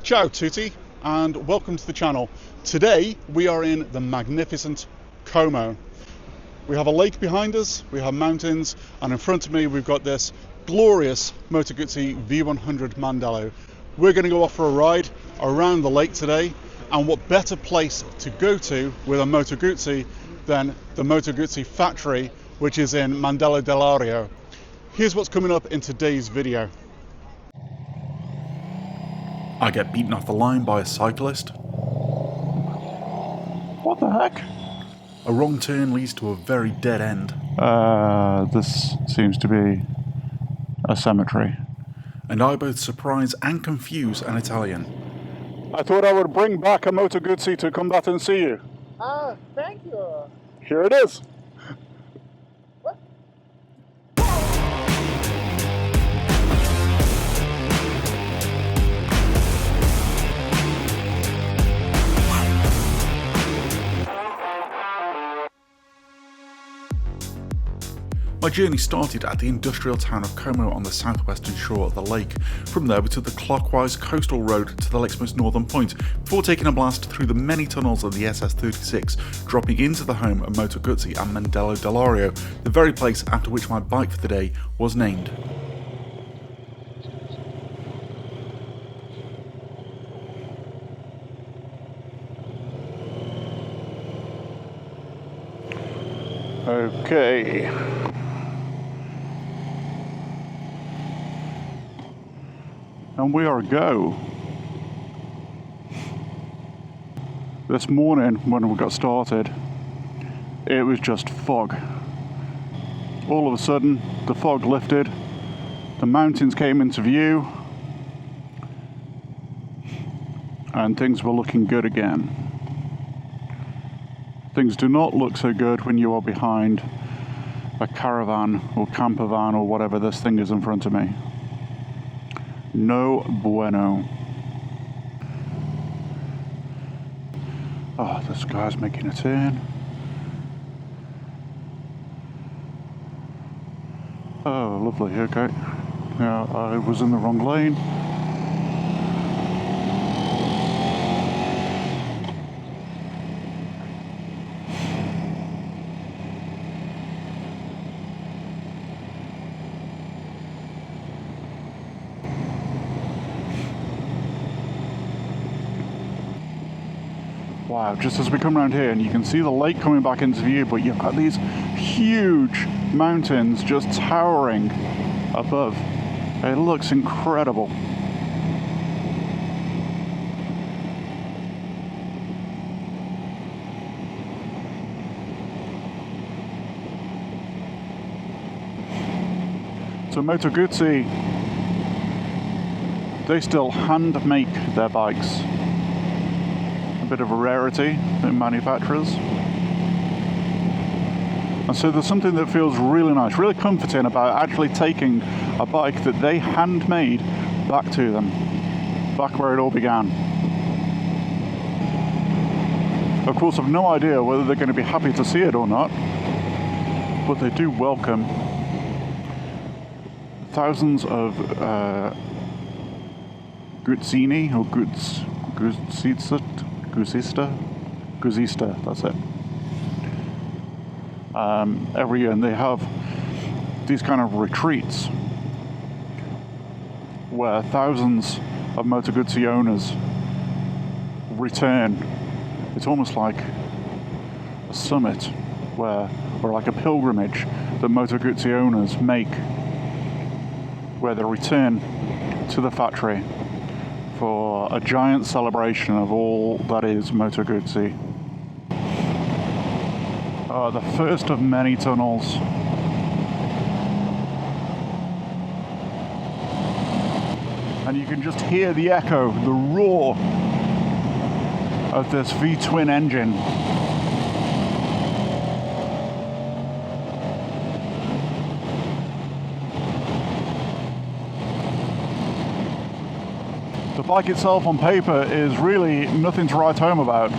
Ciao tutti and welcome to the channel. Today we are in the magnificent Como. We have a lake behind us, we have mountains, and in front of me we've got this glorious Moto Guzzi V100 Mandello. We're going to go off for a ride around the lake today, and what better place to go to with a Moto Guzzi than the Moto Guzzi factory, which is in Mandello Del Lario. Here's what's coming up in today's video. I get beaten off the line by a cyclist. What the heck? A wrong turn leads to a very dead end. This seems to be a cemetery. And I both surprise and confuse an Italian. I thought I would bring back a Moto Guzzi to come back and see you. Thank you. Here it is. What? My journey started at the industrial town of Como on the southwestern shore of the lake. From there we took the clockwise coastal road to the lake's most northern point, before taking a blast through the many tunnels of the SS36, dropping into the home of Moto Guzzi and Mandello Del Lario, the very place after which my bike for the day was named. Okay. And we are go. This morning when we got started, it was just fog. All of a sudden, the fog lifted, the mountains came into view, and things were looking good again. Things do not look so good when you are behind a caravan or camper van or whatever this thing is in front of me. No bueno. Oh, this guy's making a turn. Oh, lovely, okay. Yeah, I was in the wrong lane. Wow, just as we come around here and you can see the lake coming back into view, but you've got these huge mountains just towering above. It looks incredible. So Moto Guzzi, they still hand make their bikes. A bit of a rarity in manufacturers. And so there's something that feels really nice, really comforting about actually taking a bike that they handmade back to them, back where it all began. Of course, I've no idea whether they're going to be happy to see it or not, but they do welcome thousands of Guzzini or Guzzista, that's it. Every year, and they have these kind of retreats where thousands of Moto Guzzi owners return. It's almost like a summit or like a pilgrimage that Moto Guzzi owners make, where they return to the factory for a giant celebration of all that is Moto Guzzi. The first of many tunnels. And you can just hear the echo, the roar of this V-twin engine. The bike itself on paper is really nothing to write home about.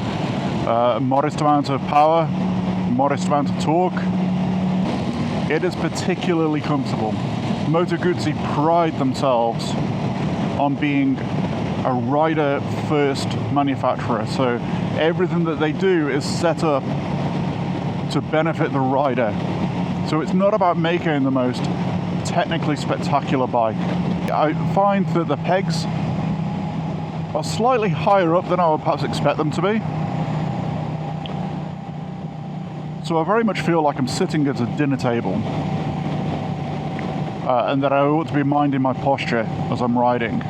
Modest amount of power, modest amount of torque. It is particularly comfortable. Moto Guzzi pride themselves on being a rider first manufacturer, so everything that they do is set up to benefit the rider. So it's not about making the most technically spectacular bike. I find that the pegs are slightly higher up than I would perhaps expect them to be. So I very much feel like I'm sitting at a dinner table, and that I ought to be minding my posture as I'm riding.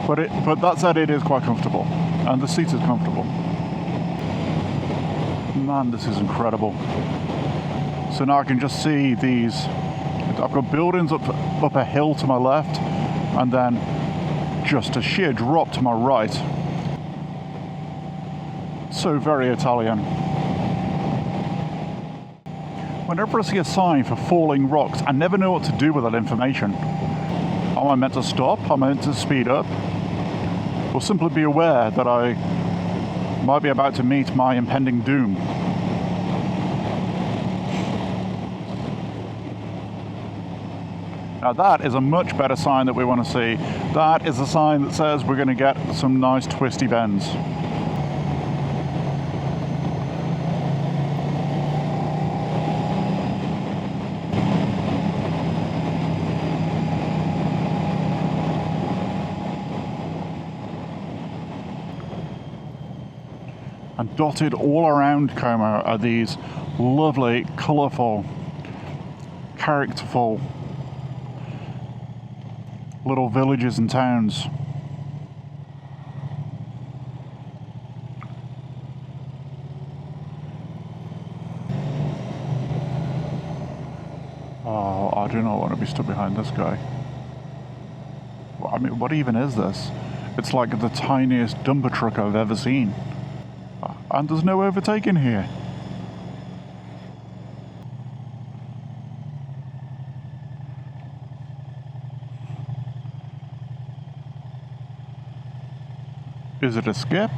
But that said, it is quite comfortable, and the seat is comfortable. Man, this is incredible. So now I can just see these. I've got buildings up a hill to my left, and then just a sheer drop to my right. So very Italian. Whenever I see a sign for falling rocks, I never know what to do with that information. Am I meant to stop? Am I meant to speed up? Or simply be aware that I might be about to meet my impending doom? Now that is a much better sign that we want to see. That is a sign that says we're going to get some nice twisty bends. And dotted all around Como are these lovely, colourful, characterful little villages and towns. Oh, I do not want to be stood behind this guy. Well, I mean, what even is this? It's like the tiniest dumper truck I've ever seen. And there's no overtaking here. Is it a skip?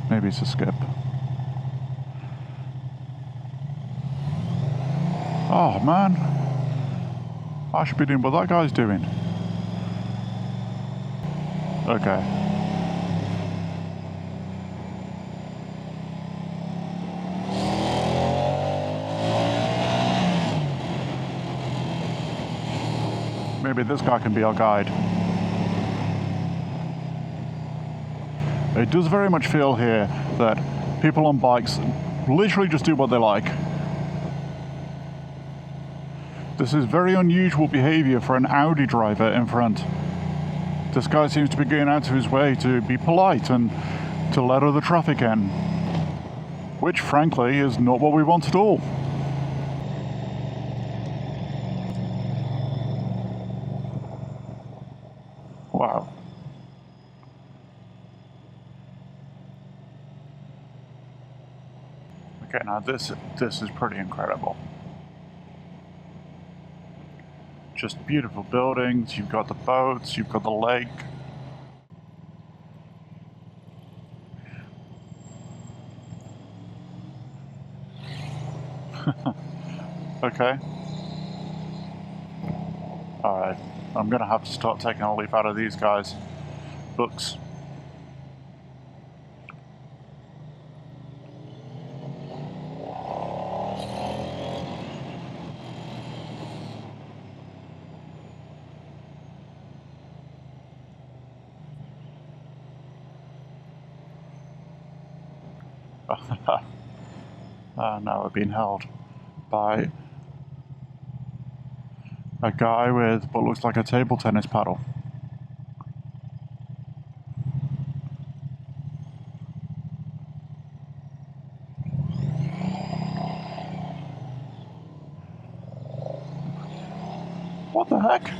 Maybe it's a skip. Oh man, I should be doing what that guy's doing. Okay. Maybe this guy can be our guide. It does very much feel here that people on bikes literally just do what they like. This is very unusual behavior for an Audi driver in front. This guy seems to be going out of his way to be polite and to let other traffic in, which frankly is not what we want at all. Wow. Okay, now this is pretty incredible. Just beautiful buildings, you've got the boats, you've got the lake. Okay. Alright, I'm gonna have to start taking a leaf out of these guys' books. Now we're being held by a guy with what looks like a table tennis paddle. What the heck?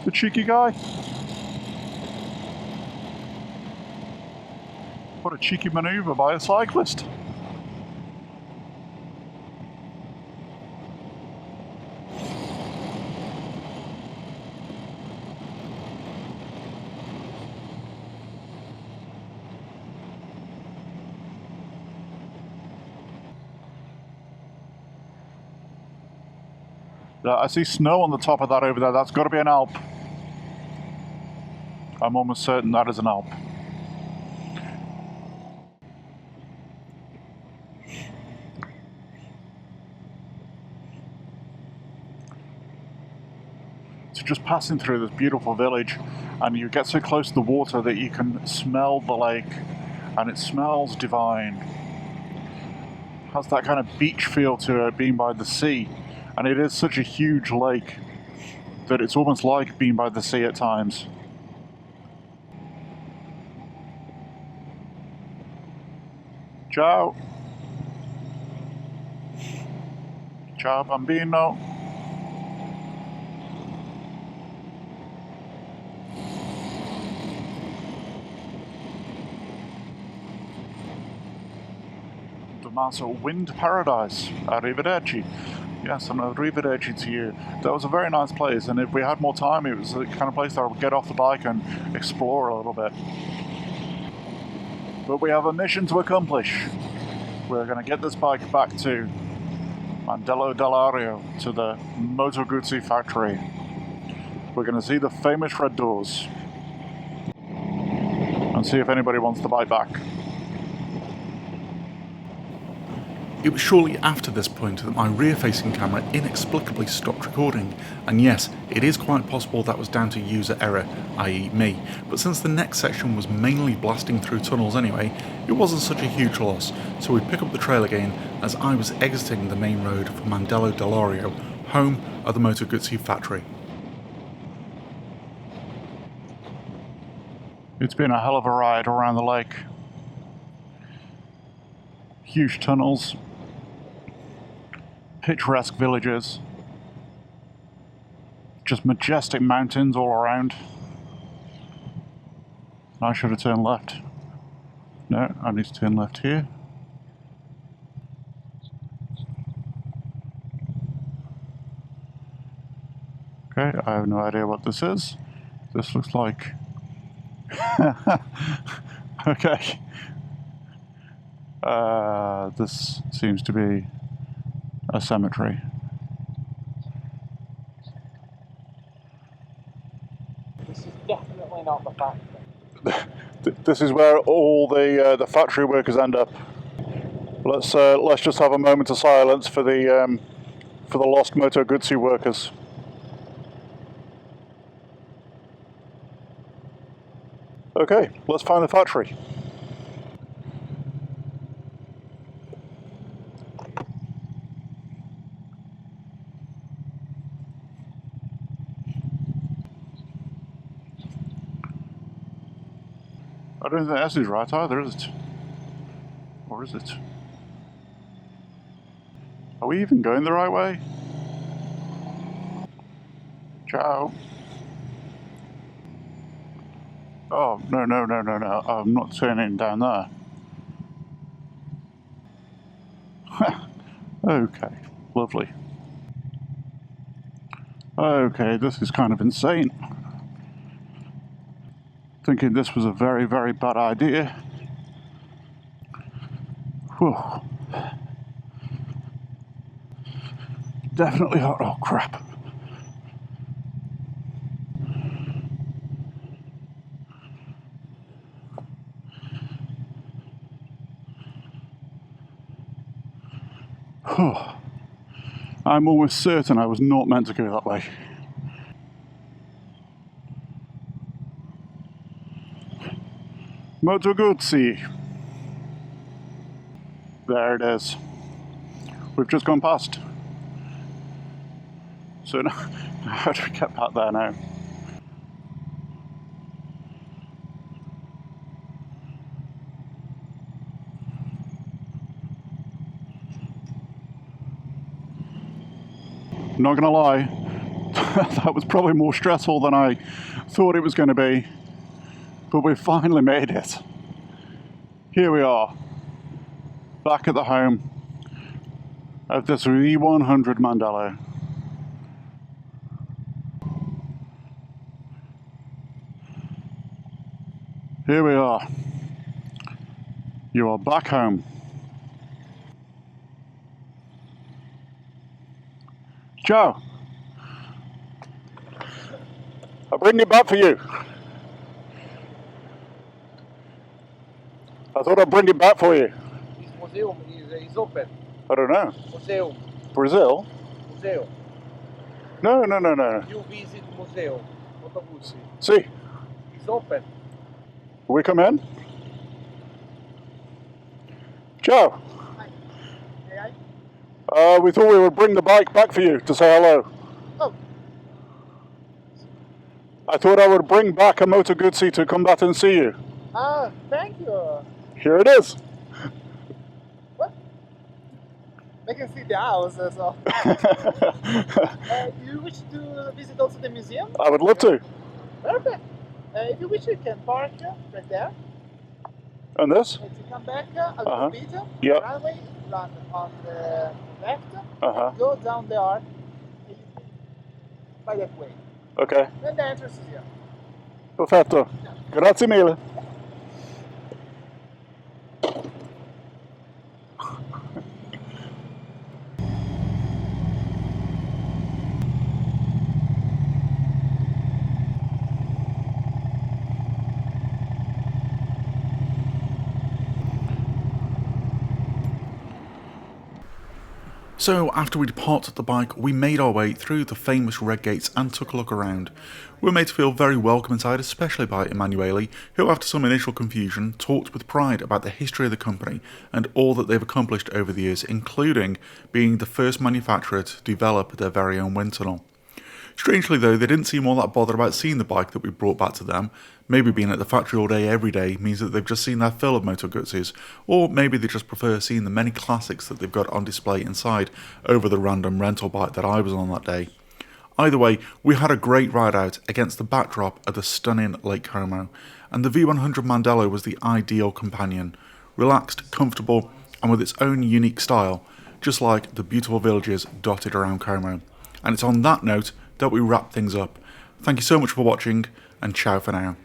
The cheeky guy. What a cheeky maneuver by a cyclist. I see snow on the top of that over there. That's got to be an Alp. I'm almost certain that is an Alp. So just passing through this beautiful village, and you get so close to the water that you can smell the lake, and it smells divine. It has that kind of beach feel to it, being by the sea, and it is such a huge lake that it's almost like being by the sea at times. Ciao. Ciao bambino. Tommaso Wind Paradise. Arrivederci. Yes, and arrivederci to you. That was a very nice place, and if we had more time, it was the kind of place that I would get off the bike and explore a little bit. But we have a mission to accomplish. We're going to get this bike back to Mandello Del Lario, to the Moto Guzzi factory. We're going to see the famous red doors and see if anybody wants the bike back. It was shortly after this point that my rear-facing camera inexplicably stopped recording, and yes, it is quite possible that was down to user error, i.e. me, but since the next section was mainly blasting through tunnels anyway, it wasn't such a huge loss, so we'd pick up the trail again as I was exiting the main road for Mandello Del Lario, home of the Moto Guzzi factory. It's been a hell of a ride around the lake. Huge tunnels, picturesque villages, just majestic mountains all around. I should have turned left. No, I need to turn left here. Okay, I have no idea what this is. This looks like... okay. This seems to be a cemetery. This is definitely not the factory. This is where all the factory workers end up. Let's just have a moment of silence for the lost Moto Guzzi workers. Okay, let's find the factory. I don't think this is right either, is it? Or is it? Are we even going the right way? Ciao. Oh, no, I'm not turning down there. Okay, lovely. Okay, this is kind of insane. Thinking this was a very, very bad idea. Whew. Definitely hot. Oh, crap. Whew. I'm almost certain I was not meant to go that way. Moto Guzzi. There it is. We've just gone past. So now, how do we get back there now? Not gonna lie, that was probably more stressful than I thought it was going to be. But we finally made it. Here we are, back at the home of this V100 Mandello. Here we are. You are back home. Ciao. bring it back for you. I thought I'd bring it back for you. This museum is open. I don't know. Museum. Brazil? Museum. No. You visit museum. Moto Guzzi. See, It's open. will we come in? Ciao. We thought we would bring the bike back for you to say hello. Oh. I thought I would bring back a Moto Guzzi to come back and see you. Ah, thank you. Here it is. What? I can see the house as well. You wish to visit also the museum? I would love to. Perfect. If you wish, you can park right there. And this? And to come back a little bit, Yep. runway, run on the left, go down the arc, by that way. Okay. Then the entrance is here. Perfetto. Grazie mille. So after we departed the bike, we made our way through the famous red gates and took a look around. We were made to feel very welcome inside, especially by Emanuele, who after some initial confusion talked with pride about the history of the company and all that they've accomplished over the years, including being the first manufacturer to develop their very own wind tunnel. Strangely though, they didn't seem all that bothered about seeing the bike that we brought back to them. Maybe being at the factory all day every day means that they've just seen their fill of Moto Guzzis, or maybe they just prefer seeing the many classics that they've got on display inside over the random rental bike that I was on that day. Either way, we had a great ride out against the backdrop of the stunning Lake Como, and the V100 Mandello was the ideal companion. Relaxed, comfortable, and with its own unique style, just like the beautiful villages dotted around Como. And it's on that note that we wrap things up. Thank you so much for watching, and ciao for now.